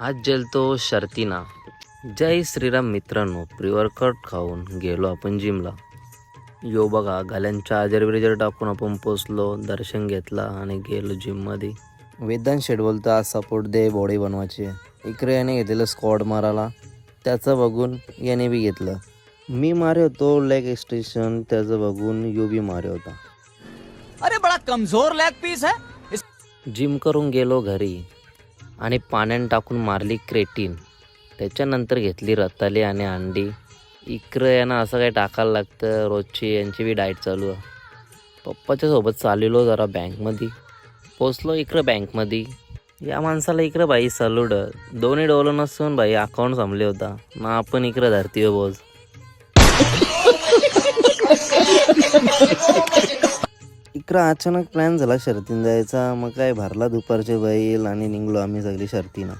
आज जेलतो शर्तीना. जय श्रीराम मित्रांनो, प्री-वर्कआउट खाऊन गेलो आपण जिमला. यो बघा, गाल्यांच्या आजर टाकून आपण पोचलो, दर्शन घेतला आणि गेलो जिममध्ये. वेदांत शेठ बोलतो आज सपोर्ट दे, बॉडी बनवायची. इकडे याने घेतलेलं स्क्वॉड मारायला, त्याचं बघून याने बी घेतलं. मी मारे होतो लेग एक्सटेंशन, त्याचं बघून यो बी मारे होता. अरे बड़ा कमजोर लेग पीस है. जिम करून गेलो घरी आणि पाण्यात टाकून मारली क्रेटीन. त्याच्यानंतर घेतली रताळी आणि अंडी. इकडं यांना असं काही टाकायला लागतं, रोजची यांची बी डाएट चालू आहे. पप्पाच्या सोबत चाललेलो जरा बँकमध्ये. पोचलो इकडं बँकमध्ये. या माणसाला इकडं बाई सलूड, दोन्ही डोलं नसून बाई अकाउंट संपले होता ना. आपण इकडं धरतीवर बोज. इकडं अचानक प्लॅन झाला शर्तीन जायचा. मग काय भरला दुपारचे बैल आणि निघलो आम्ही सगळी शर्तीनं.